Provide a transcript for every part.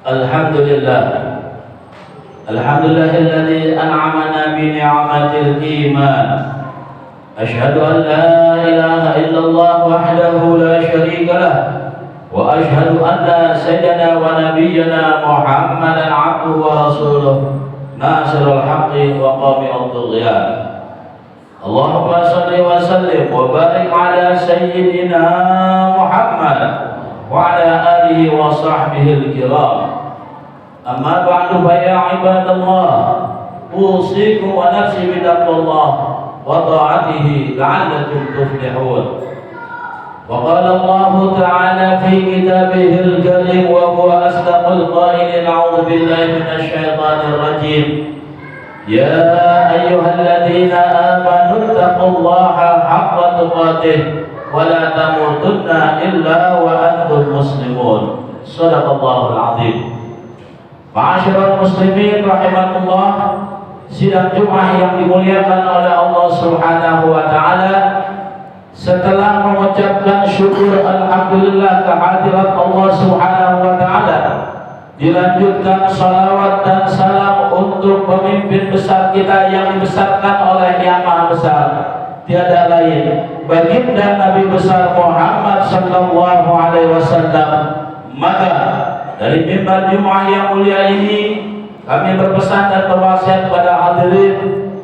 Alhamdulillah. Alhamdulillahilladzi an'amana bi ni'matil iman. Asyhadu an la ilaha illallah wahdahu la syarika lah wa asyhadu anna sayyidana wa nabiyyana Muhammadan 'abduhu wa rasuluh nasirul haqqi wa qami'ud dughyan. Allahumma shalli wa sallim wa barik ala sayyidina Muhammad wa ala alihi wa sahbihi al-kiram. Amma ba'du fa ya ibadallah, usikum wa nafsi bi taqwallah wa ta'atihi la'allakum tuflihun. Wa qala Allah ta'ala fi kitabihil karim wa huwa asdaqul qailin, a'udzu billahi minasy syaithanir rajim. Ya ayyuhalladzina amanu taqullaha haqqa tuqatih wa la tamutunna illa wa antum muslimun. Shadaqallahul azim. Ma'asyiral muslimin rahimakumullah, sidang Jumat yang dimuliakan oleh Allah Subhanahu wa taala, setelah mengucapkan syukur alhamdulillah kehadirat Allah Subhanahu wa taala, dilanjutkan salawat dan salam untuk pemimpin besar kita yang dibesarkan oleh Yang Maha Besar, tiada lain baginda Nabi besar Muhammad sallallahu alaihi wasallam. Maka dari mimbar Jumat yang mulia ini kami berpesan dan berwasiat kepada hadirin,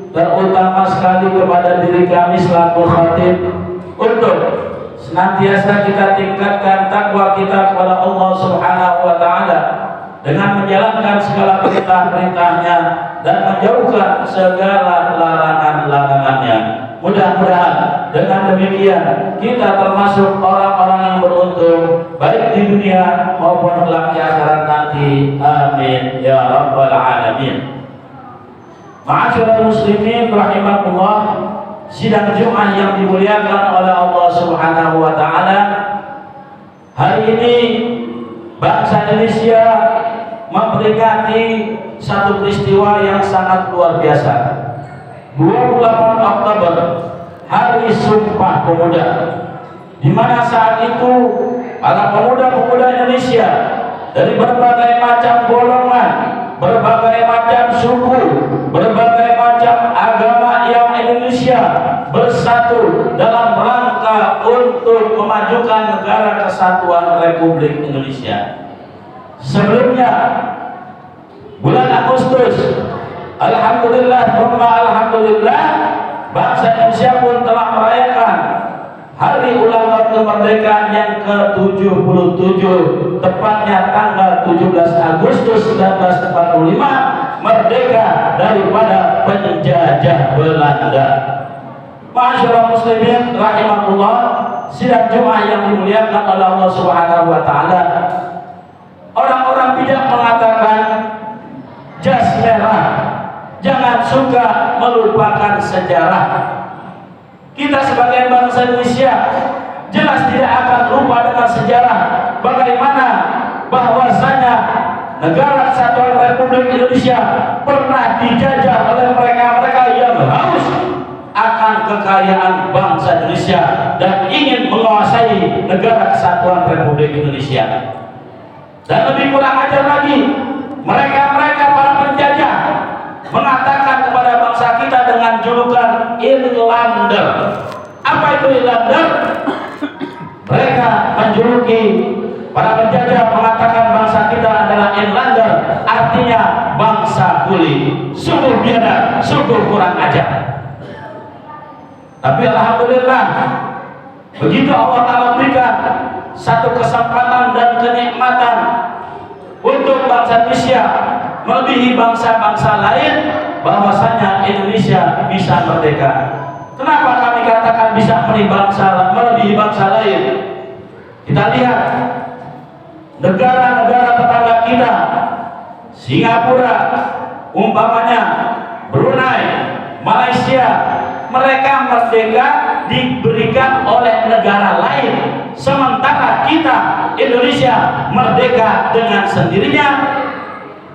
terutama sekali kepada diri kami selaku khatib, untuk senantiasa kita tingkatkan takwa kita kepada Allah Subhanahu wa taala dengan menjalankan segala perintah-perintahnya dan menjauhkan segala larangan-larangannya. Mudah-mudahan dengan demikian kita termasuk orang-orang yang beruntung baik di dunia maupun kelak di akhirat nanti. Amin ya rabbal alamin. Ma'asyiral muslimin rahimakumullah, sidang Jumat yang dimuliakan oleh Allah Subhanahu wa taala, hari ini bangsa Indonesia memperingati satu peristiwa yang sangat luar biasa. 28 Oktober, Hari Sumpah Pemuda, di mana saat itu para pemuda-pemuda Indonesia dari berbagai macam golongan, berbagai macam suku, berbagai macam agama yang Indonesia bersatu dalam rangka untuk memajukan negara kesatuan Republik Indonesia. Sebelumnya bulan Agustus, alhamdulillah, alhamdulillah, bangsa Indonesia pun telah merayakan hari ulang tahun kemerdekaan yang ke-77, tepatnya tanggal 17 Agustus 1945, merdeka daripada penjajah Belanda. Ma'asyiral muslimin rahimakumullah, sidang Jumat yang dimuliakan oleh Allah Subhanahu wa taala, orang-orang bijak mengatakan jas merah, jangan suka melupakan sejarah. Kita sebagai bangsa Indonesia jelas tidak akan lupa dengan sejarah bagaimana bahwasanya negara kesatuan Republik Indonesia pernah dijajah oleh mereka-mereka yang haus akan kekayaan bangsa Indonesia dan ingin menguasai negara kesatuan Republik Indonesia. Dan lebih kurang ajar lagi, mereka-mereka para penjajah mengatakan kepada bangsa kita dengan julukan Inlander. Apa itu Inlander? Mereka menjuluki para penjajah, mengatakan bangsa kita adalah Inlander, artinya bangsa kuli, sungguh biadab, sungguh kurang ajar. Tapi alhamdulillah, begitu Allah Ta'ala berikan satu kesempatan dan kenikmatan untuk bangsa Indonesia melebihi bangsa-bangsa lain, bahwasanya Indonesia bisa merdeka. Kenapa kami katakan bisa melebihi bangsa lain? Kita lihat negara-negara tetangga kita, Singapura umpamanya, Brunei, Malaysia, mereka merdeka diberikan oleh negara lain, sementara kita Indonesia merdeka dengan sendirinya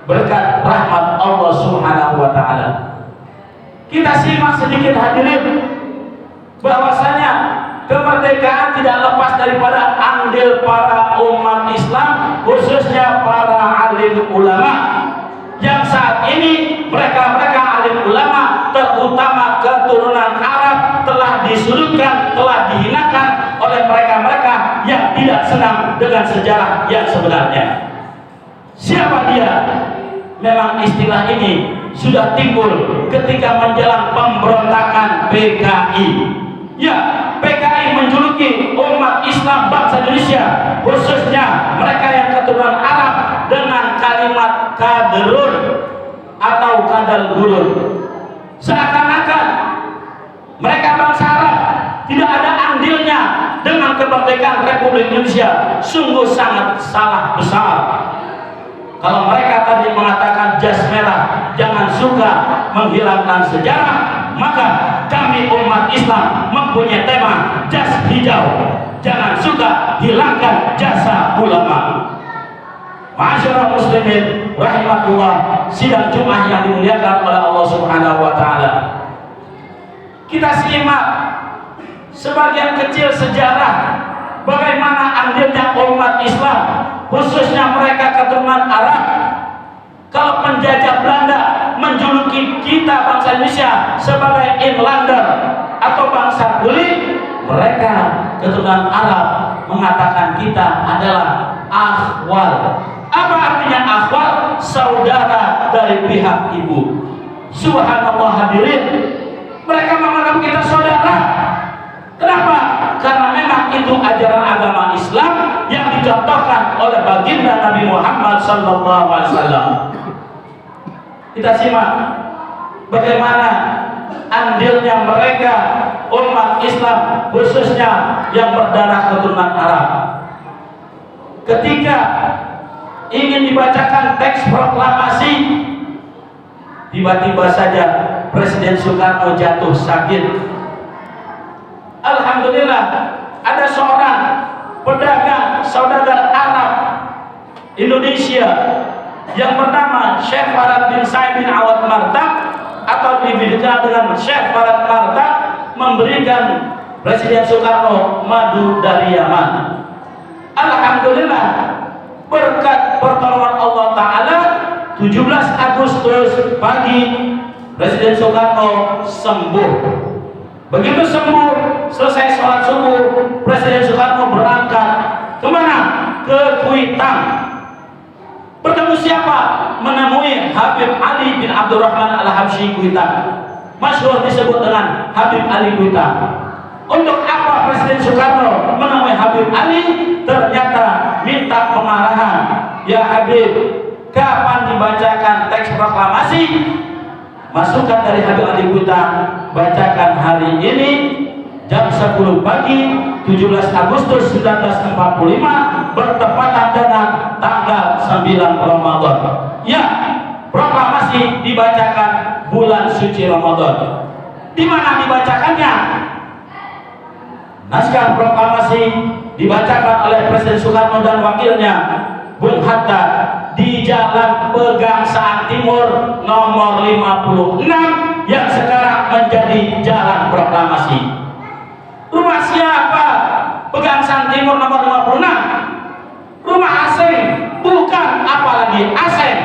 berkat rahmat Allah Subhanahu wa taala. Kita simak sedikit hadirin, bahwasanya kemerdekaan tidak lepas daripada andil para umat Islam, khususnya para alim ulama yang saat ini mereka alim ulama terutama keturunan Arab telah disudutkan, telah dihinakan oleh mereka yang tidak senang dengan sejarah yang sebenarnya. Siapa dia? Memang istilah ini sudah timbul ketika menjelang pemberontakan PKI. Ya, PKI menjuluki umat Islam bangsa Indonesia, khususnya mereka yang keturunan Arab, dengan kalimat kadrun atau kadal gurun. Seakan-akan mereka bangsa Arab tidak ada andilnya dengan kemerdekaan Republik Indonesia. Sungguh sangat salah besar. Kalau mereka tadi mengatakan jas merah jangan suka menghilangkan sejarah, maka kami umat Islam mempunyai tema jas hijau, jangan suka hilangkan jasa ulama. Ma'asyiral muslimin rahimakumullah, sidang Jumat yang dimuliakan oleh Allah Subhanahu wa taala. Kita simak sebagian kecil sejarah bagaimana andilnya umat Islam, khususnya mereka keturunan Arab. Kalau penjajah Belanda menjuluki kita bangsa Indonesia sebagai Inlander atau bangsa kuli, mereka keturunan Arab mengatakan kita adalah akhwal. Apa artinya akhwal? Saudara dari pihak ibu. Subhanallah hadirin, mereka menganggap kita saudara. Kenapa? Karena memang itu ajaran agama Islam yang dicontohkan oleh baginda Nabi Muhammad SAW. Kita simak bagaimana andilnya mereka umat Islam, khususnya yang berdarah keturunan Arab. Ketika ingin dibacakan teks proklamasi, tiba-tiba saja Presiden Soekarno jatuh sakit. Alhamdulillah, ada seorang pedagang saudagar Arab Indonesia yang bernama Syekh Farad bin Said bin Awad Martak, atau dikenal dengan Syekh Farad Martak, memberikan Presiden Soekarno madu dari Yaman. Alhamdulillah, berkat pertolongan Allah Ta'ala, 17 Agustus pagi Presiden Soekarno sembuh. Begitu sembuh, selesai sholat subuh, Presiden Soekarno berangkat kemana? Ke Kuitang. Bertemu siapa? Menemui Habib Ali bin Abdurrahman Al-Habsyi Kuitang, masyhur disebut dengan Habib Ali Kuitang. Untuk apa Presiden Soekarno menemui Habib Ali? Ternyata minta pengarahan. Ya Habib, kapan dibacakan teks proklamasi? Masukan dari Habib Ali Kuitang, bacakan hari ini jam 10 pagi 17 Agustus 1945 bertepatan dengan tanggal 9 Ramadan. Ya, proklamasi dibacakan bulan suci Ramadan. Di mana dibacakannya? Naskah proklamasi dibacakan oleh Presiden Soekarno dan wakilnya Bung Hatta di Jalan Pegangsaan Timur nomor 56 yang sekarang menjadi Jalan Proklamasi. Rumah siapa? Pegangsaan Timur nomor 56. Rumah asing, bukan, apalagi asing.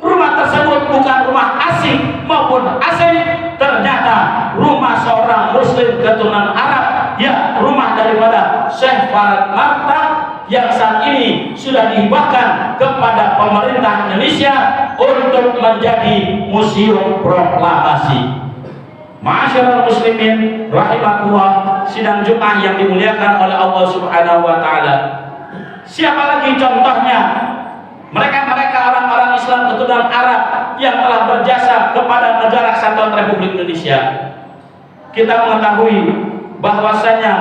Rumah tersebut bukan rumah asing maupun asing, ternyata rumah seorang muslim keturunan Arab, ya, rumah daripada Syekh Farad Martak yang saat ini sudah dihibahkan kepada pemerintah Indonesia untuk menjadi museum proklamasi. Ma'asyiral muslimin rahimakumullah, sidang Jumat yang dimuliakan oleh Allah Subhanahu wa taala. Siapa lagi contohnya? Mereka orang-orang Islam keturunan Arab yang telah berjasa kepada negara kesatuan Republik Indonesia. Kita mengetahui bahwasanya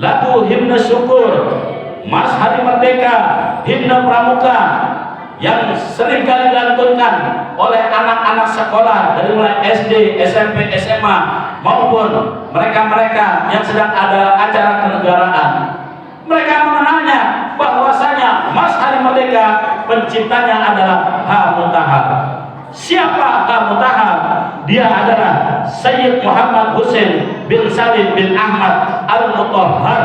lagu himne syukur, Mars Hari Merdeka, himne pramuka yang sering kali dilantunkan oleh anak-anak sekolah dari mulai SD, SMP, SMA maupun mereka-mereka yang sedang ada acara kenegaraan. Mereka mengenalnya bahwasanya Mars Hari Merdeka penciptanya adalah H. Mutahar. Siapa H. Mutahar? Dia adalah Sayyid Muhammad Hussein bin Salim bin Ahmad Al-Mutahhar,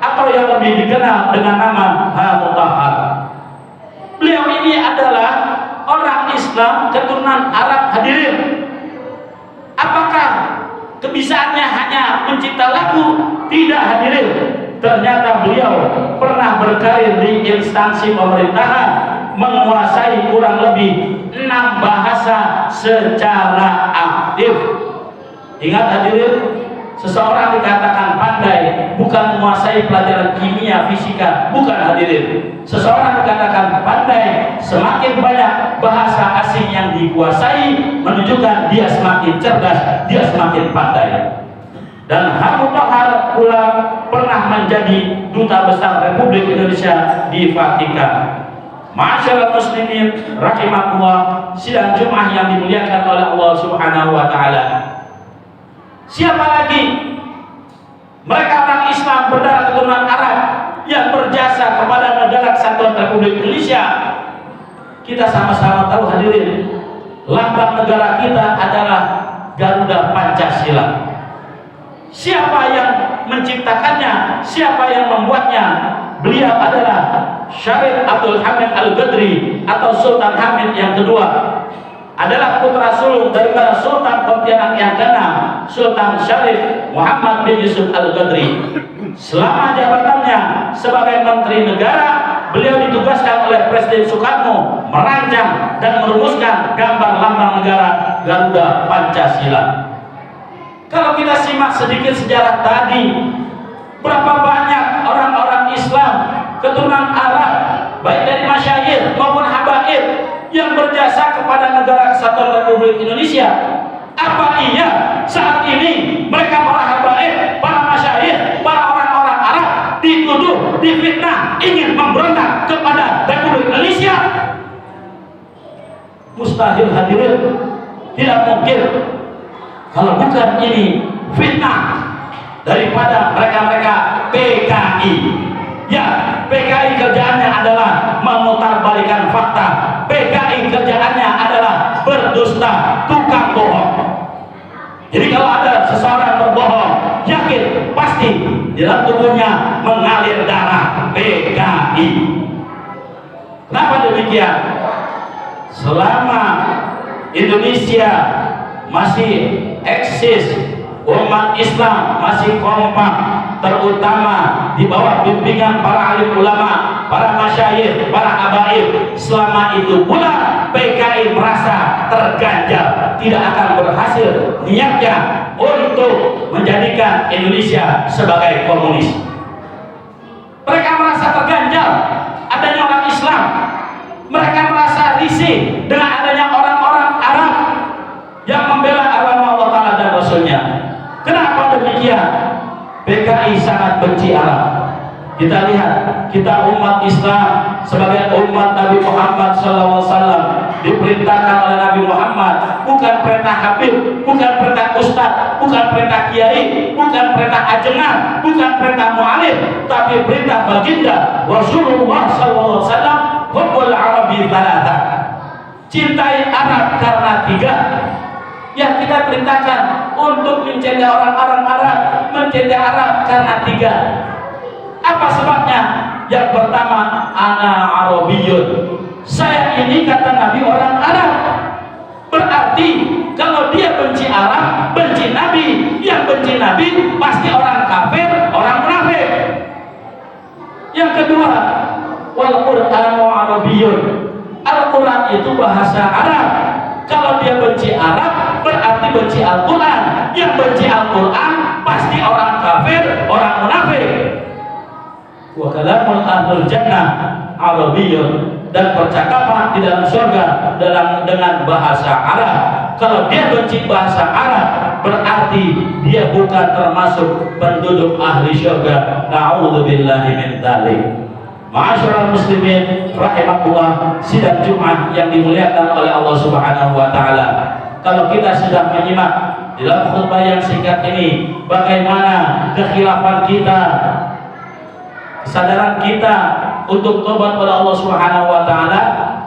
atau yang lebih dikenal dengan nama Ha-Mutahhar. Beliau ini adalah orang Islam keturunan Arab, hadirin. Apakah kebisaannya hanya mencipta lagu? Tidak, hadirin. Ternyata beliau pernah berkarir di instansi pemerintahan, menguasai kurang lebih 6 bahasa secara aktif. Ingat hadirin, seseorang dikatakan pandai bukan menguasai pelajaran kimia, fisika, bukan hadirin. Seseorang dikatakan pandai semakin banyak bahasa asing yang dikuasai, menunjukkan dia semakin cerdas, dia semakin pandai. Dan Ha-Mutahhar pula pernah menjadi duta besar Republik Indonesia di Vatikan. Ma'asyiral muslimin rahimakumullah, sidang Jumat yang dimuliakan oleh Allah Subhanahu wa taala. Siapa lagi? Mereka orang Islam berdarah keturunan Arab yang berjasa kepada negara kesatuan Republik Indonesia. Kita sama-sama tahu hadirin, lambang negara kita adalah Garuda Pancasila. Siapa yang menciptakannya? Siapa yang membuatnya? Beliau adalah Syarif Abdul Hamid Al-Ghadri atau Sultan Hamid yang kedua. Adalah putra sulung daripada Sultan Pontianak yang ke-6, Sultan Syarif Muhammad bin Yusuf Al-Ghadri. Selama jabatannya sebagai Menteri Negara, beliau ditugaskan oleh Presiden Soekarno merancang dan merumuskan gambar lambang negara Garuda Pancasila. Kalau kita simak sedikit sejarah tadi, berapa banyak orang-orang Islam keturunan Arab, baik dari masyayikh maupun habaib, yang berjasa kepada negara kesatuan Republik Indonesia. Apa iya saat ini mereka para habaib, para masyayikh, para orang-orang Arab dituduh, difitnah, ingin memberontak kepada Republik Indonesia? Mustahil hadirin, tidak mungkin. Kalau bukan ini fitnah daripada mereka-mereka PKI. Ya, PKI kerjaannya adalah memutarbalikan fakta. PKI kerjaannya adalah berdusta, tukang bohong. Jadi kalau ada seseorang berbohong, yakin pasti di dalam tubuhnya mengalir darah PKI. Kenapa demikian? Selama Indonesia masih eksis, umat Islam masih kompak, terutama di bawah bimbingan para alim ulama, para masyayikh, para habaib. Selama itu pula PKI merasa terganjal, tidak akan berhasil niatnya untuk menjadikan Indonesia sebagai komunis. Mereka merasa terganjal adanya orang Islam. Mereka merasa risih dengan adanya orang-orang Arab yang membela agama Allah Ta'ala dan Rasulnya. Kenapa demikian? PKI sangat benci Arab. Kita lihat, kita umat Islam sebagai umat Nabi Muhammad SAW diperintahkan oleh Nabi Muhammad, bukan perintah habib, bukan perintah ustaz, bukan perintah kiai, bukan perintah ajengan, bukan perintah mu'alif, tapi perintah baginda Rasulullah SAW. Hubbul Arabi thalatha, cintai Arab karena 3. Ya, kita perintahkan untuk mencintai orang-orang Arab, mencintai Arab karena 3. Apa sebabnya? Yang pertama, ana Arabiyyun, saya ini kata Nabi orang Arab. Berarti kalau dia benci Arab, benci Nabi. Yang benci Nabi pasti orang kafir, orang munafik. Yang kedua, wal Qur'anu Arabiyyun, Al-Quran itu bahasa Arab. Kalau dia benci Arab, berarti benci Al-Quran. Yang benci Al-Quran pasti orang kafir, orang munafik. Wa kalamul ahlul jannah Arabiyyun, dan percakapan di dalam surga dengan bahasa Arab. Kalau dia benci bahasa Arab, berarti dia bukan termasuk penduduk ahli surga. Na'udzubillahi min dzalik. Ma'asyiral muslimin rahimakumullah, sidang Jumat yang dimuliakan oleh Allah Subhanahu wa taala. Kalau kita sudah menyimak dalam khutbah yang singkat ini bagaimana kekhilafan kita, kesadaran kita untuk tobat kepada Allah Subhanahu wa taala,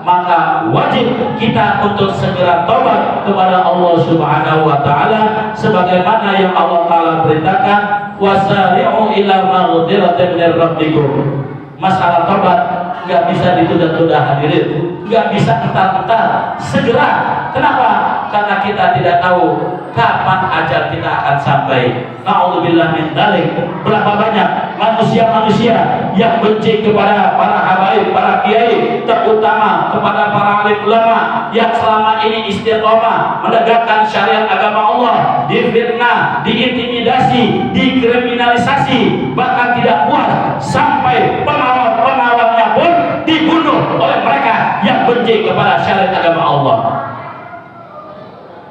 maka wajib kita untuk segera tobat kepada Allah Subhanahu wa taala sebagaimana yang Allah taala perintahkan, wasari'u ila maghfiratin min rabbikum. Masalah tobat nggak bisa ditunda-tunda hadirin, nggak bisa entar-entar, segera. Kenapa? Karena kita tidak tahu kapan ajal kita akan sampai. Na'udzubillah min dzalik. Berapa banyak manusia-manusia yang benci kepada para habaib, para kiai, terutama kepada para alim ulama yang selama ini istiqomah menegakkan syariat agama Allah, difitnah, diintimidasi, dikriminalisasi, bahkan tidak puas sampai pengawal-pengawalnya pun dibunuh oleh mereka yang benci kepada syariat agama Allah.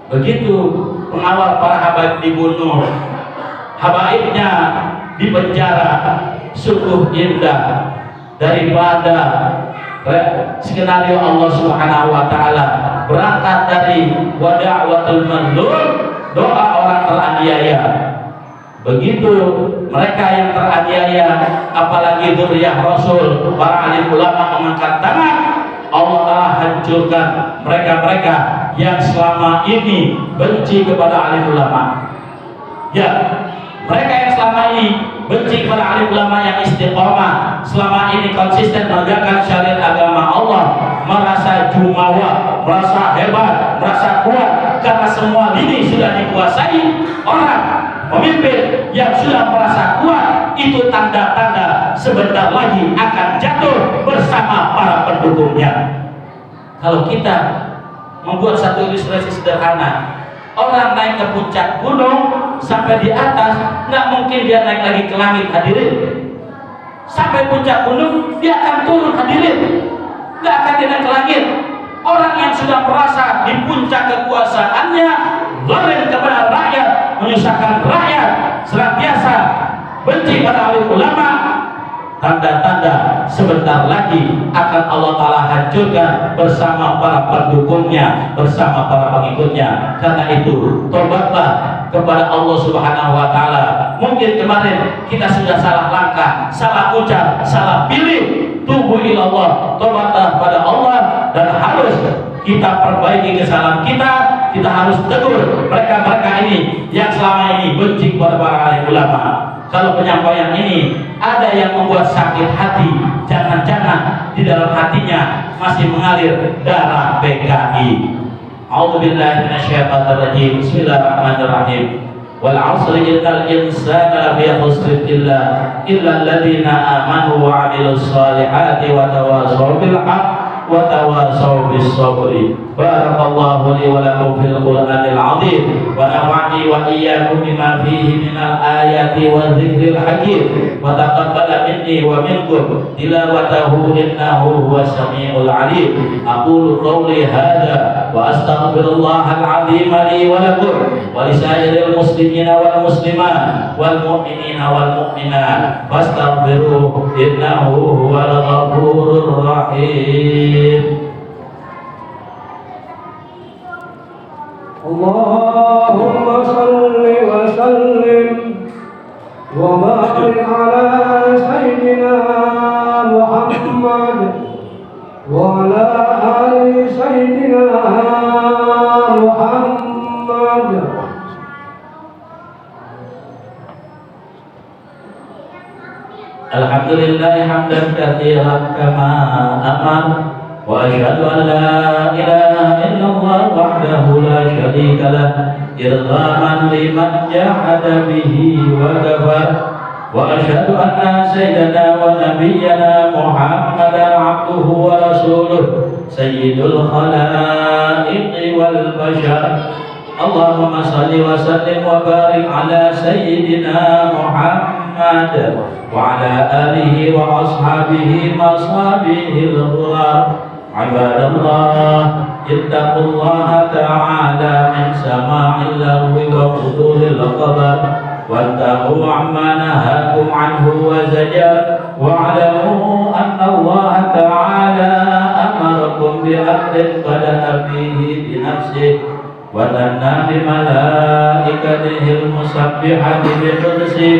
Begitu pengawal para habaib dibunuh, habaibnya dipenjara, sungguh indah daripada skenario Allah Subhanahu wa taala berangkat dari wada'watul mazlum, doa orang teraniaya. Begitu mereka yang teraniaya, apalagi dzurriyyah Rasul, para alim ulama mengangkat tangan, Allah telah hancurkan mereka-mereka yang selama ini benci kepada alim ulama. Ya, mereka yang selama ini benci kepada alim ulama yang istiqomah, selama ini konsisten menegakkan syariat agama Allah, merasa jumawa, merasa hebat, merasa kuat karena semua lini sudah dikuasai orang pemimpin yang sudah merasa kuat. Itu tanda-tanda sebentar lagi akan jatuh bersama para pendukungnya. Kalau kita membuat satu ilustrasi sederhana, orang naik ke puncak gunung sampai di atas, nggak mungkin dia naik lagi ke langit hadirin. Sampai puncak gunung dia akan turun hadirin, nggak akan dia naik ke langit. Orang yang sudah merasa di puncak kekuasaannya, zalim kepada rakyat, menyusahkan rakyat, senantiasa benci pada alim ulama, tanda-tanda sebentar lagi akan Allah Ta'ala hancurkan bersama para pendukungnya, bersama para pengikutnya. Karena itu tobatlah kepada Allah Subhanahu wa Ta'ala. Mungkin kemarin kita sudah salah langkah, salah ucap, salah pilih. Tubu ilallah, tobatlah pada Allah, dan harus kita perbaiki kesalahan kita. Kita harus tegur mereka-mereka ini yang selama ini benci kepada para alim ulama. Kalau penyampaian ini ada yang membuat sakit hati, jangan-jangan di dalam hatinya masih mengalir darah PKI. A'udzubillahi minasyaitonir rajim. Bismillahirrahmanirrahim. Wal 'asri innal insana lafi khusr illa alladziina aamanu wa 'amilus shalihati wa tawashaw bil haqq wa tawashaw bis sabri. Barakallahu li wa lakum fil Qur'anil 'azim wa nafa'ani wa iyyakum bima fihi minal ayati wa dzikril hakim wa taqabbala minni wa minkum tilawatahu innahu huwas samiul 'alim. Aqulu qawli hadza wa astaghfirullahal 'azim li wa lakum wa lisairil muslimina wal muslimat wal mu'minina wal mu'minat fastaghfiruhu innahu huwal ghafurur rahim. Allahumma salli wa sallim wa barik ala sayyidina Muhammad wa ala ali sayyidina Muhammad. Alhamdulillah hamdan katsiran kama amar. وأشهد أن لا إله إلا الله وحده لا شريك له إرغاما لمن جحد به وكفر وأشهد أن سيدنا ونبينا محمدا عبده ورسوله سيد الخلائق والبشر. اللهم صل وسلم وبارك على سيدنا محمد وعلى آله وأصحابه مصابيح الغرار. عباد الله اتقوا الله تعالى من سماع اللغو وفضول الخبر وانتهوا عما نهاكم عنه وزجر واعلموا أن الله تعالى أمركم بأمر بدأ فيه بنفسه وثنى بملائكته المسبحة بقدسه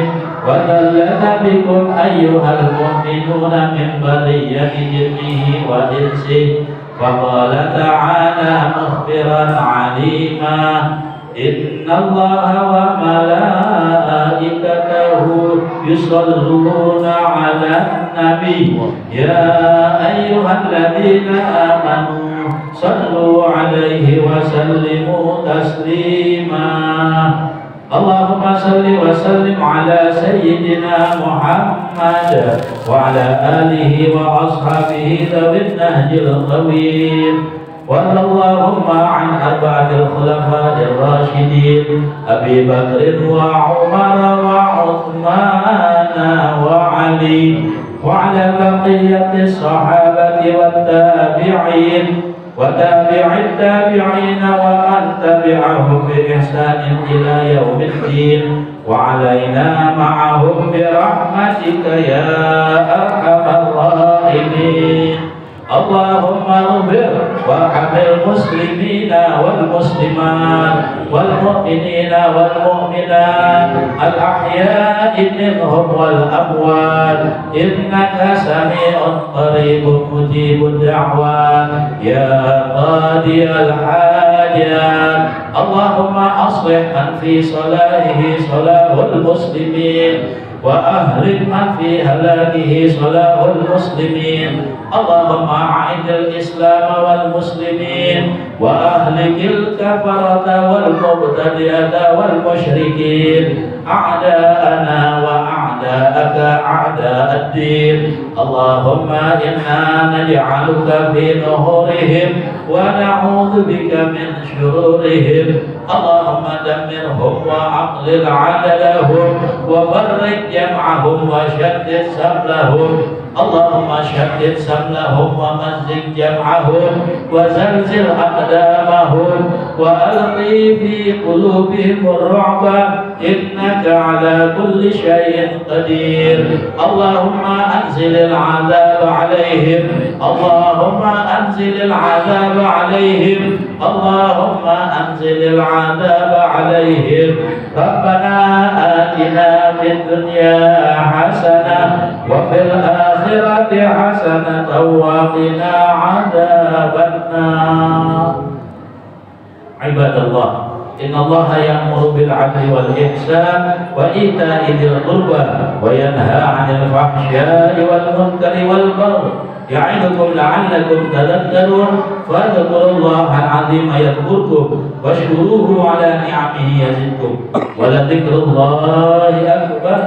وثلث بكم أيها المؤمنون من برية جنه وإنسه فقال تعالى مخبرا عليما إن الله وملائكته يصلون على النبي يا أيها الذين آمنوا صلوا عليه وسلموا تسليما اللهم صل وسلم على سيدنا محمد وعلى آله وأصحابه ذوي النهج الطويل وارض اللهم عن أربعة الخلفاء الراشدين أبي بكر وعمر وعثمان وعلي وعلى بقية الصحابة والتابعين وتابع التابعين ومن تبعهم بإحسان إلى يوم الدين وعلينا معهم برحمتك يا أرحم الراحمين اللهم اغفر وارحم المسلمين والمسلمات والمؤمنين والمؤمنات الأحياء منهم والأموات إنك سميع قريب مجيب الدعوات يا قاضي الحاجات اللهم أصلح من في صلاحه صلاح المسلمين وأهلك من في هلاكه صلاح المسلمين اللهم أعد الإسلام والمسلمين وأهلك الكفرة والمبتدئة والمشركين أعداءنا وأعداءك أعداء الدين اللهم إنا نجعلك في نهورهم ونعوذ بك من شرورهم اللهم دمرهم وأقلل عددهم وفرق جمعهم وشتت سملهم اللهم شتت سملهم ومزق جمعهم وزلزل أقدامهم وألقي في قلوبهم الرعب إنك على كل شيء قدير اللهم أنزل العذاب عليهم اللهم أنزل العذاب عليهم اللهم أنزل العذاب عليهم ربنا آتنا في الدنيا حسنة وفي الآخرة حسنة وقنا عذاب النار عباد الله إن الله يأمر بالعدل والإحسان وإيتاء ذي القربى وينهى عن الفحشاء والمنكر والبغي يعظكم لعلكم تذكرون فاذكروا الله العظيم يذكركم واشكروه على نعمه يزدكم ولذكر الله أكبر